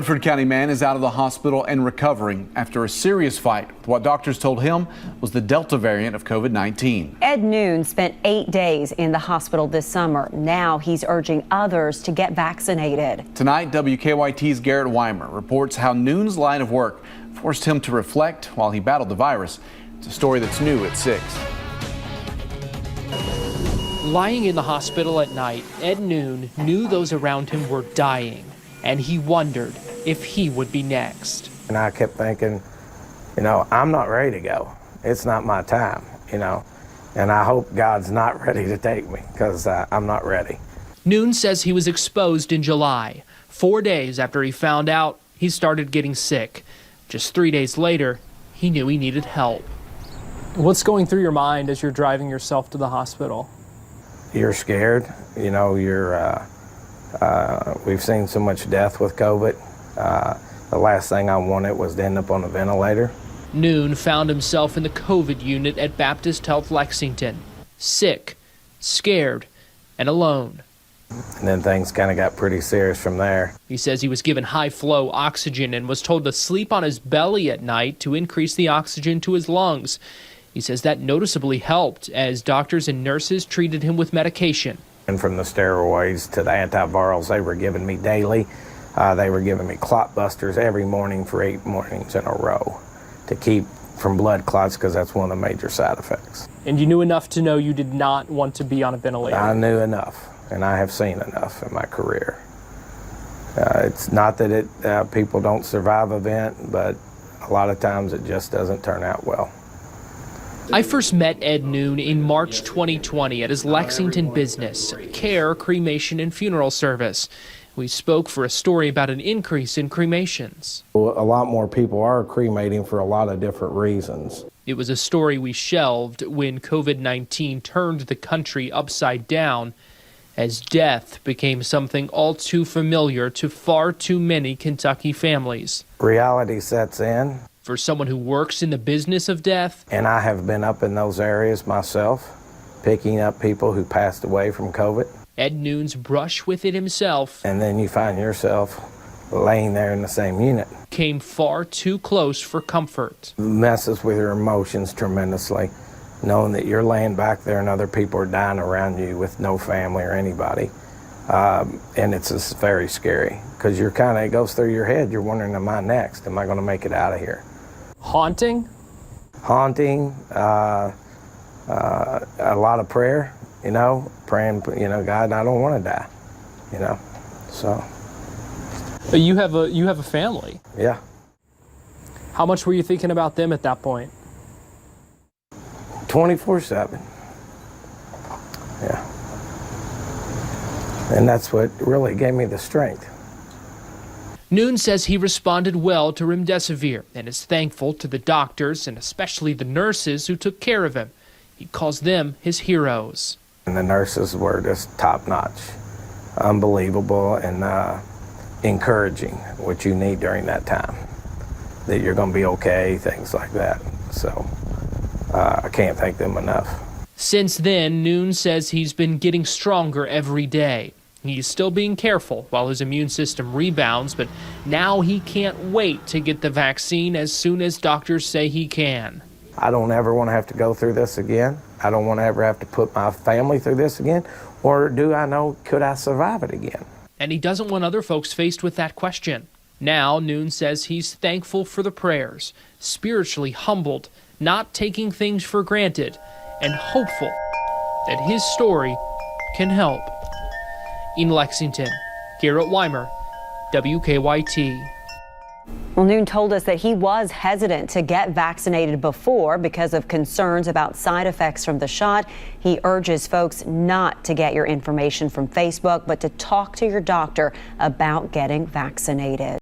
Woodford County man is out of the hospital and recovering after a serious fight with what doctors told him was the Delta variant of COVID-19. Ed Noon spent 8 days in the hospital this summer. Now he's urging others to get vaccinated. Tonight, WKYT's Garrett Weimer reports how Noon's line of work forced him to reflect while he battled the virus. It's a story that's new at 6. Lying in the hospital at night, Ed Noon knew those around him were dying, and he wondered if he would be next. And I kept thinking, I'm not ready to go. It's not my time, and I hope God's not ready to take me because I'm not ready. Noon says he was exposed in July. 4 days after he found out, he started getting sick. Just 3 days later, he knew he needed help. What's going through your mind as you're driving yourself to the hospital? You're scared, we've seen so much death with COVID. The last thing I wanted was to end up on a ventilator. Noon found himself in the COVID unit at Baptist Health Lexington, sick, scared, and alone. And then things kind of got pretty serious from there. He says he was given high-flow oxygen and was told to sleep on his belly at night to increase the oxygen to his lungs. He says that noticeably helped as doctors and nurses treated him with medication. And from the steroids to the antivirals they were giving me daily, they were giving me clot busters every morning for 8 mornings in a row to keep from blood clots because that's one of the major side effects. And you knew enough to know you did not want to be on a ventilator? I knew enough, and I have seen enough in my career. It's not that people don't survive a vent, but a lot of times it just doesn't turn out well. I first met Ed Noon in March 2020 at his Lexington business, Care Cremation and Funeral Service. We spoke for a story about an increase in cremations. A lot more people are cremating for a lot of different reasons. It was a story we shelved when COVID-19 turned the country upside down as death became something all too familiar to far too many Kentucky families. Reality sets in. For someone who works in the business of death. And I have been up in those areas myself, picking up people who passed away from COVID. Ed Noon's brush with it himself. And then you find yourself laying there in the same unit. Came far too close for comfort. Messes with your emotions tremendously, knowing that you're laying back there and other people are dying around you with no family or anybody. And it's just very scary because it goes through your head. You're wondering, am I next? Am I going to make it out of here? Haunting? Haunting, a lot of prayer, praying, God, I don't want to die, so. But you have a family. Yeah. How much were you thinking about them at that point? 24/7. Yeah. And that's what really gave me the strength. Noon says he responded well to remdesivir and is thankful to the doctors and especially the nurses who took care of him. He calls them his heroes. And the nurses were just top-notch, unbelievable, and encouraging, what you need during that time, that you're going to be okay, things like that. So I can't thank them enough. Since then, Noon says he's been getting stronger every day. He's still being careful while his immune system rebounds, but now he can't wait to get the vaccine as soon as doctors say he can. I don't ever want to have to go through this again. I don't want to ever have to put my family through this again. Or could I survive it again? And he doesn't want other folks faced with that question. Now, Noon says he's thankful for the prayers, spiritually humbled, not taking things for granted, and hopeful that his story can help. In Lexington, Garrett Weimer, WKYT. Well, Noon told us that he was hesitant to get vaccinated before because of concerns about side effects from the shot. He urges folks not to get your information from Facebook, but to talk to your doctor about getting vaccinated.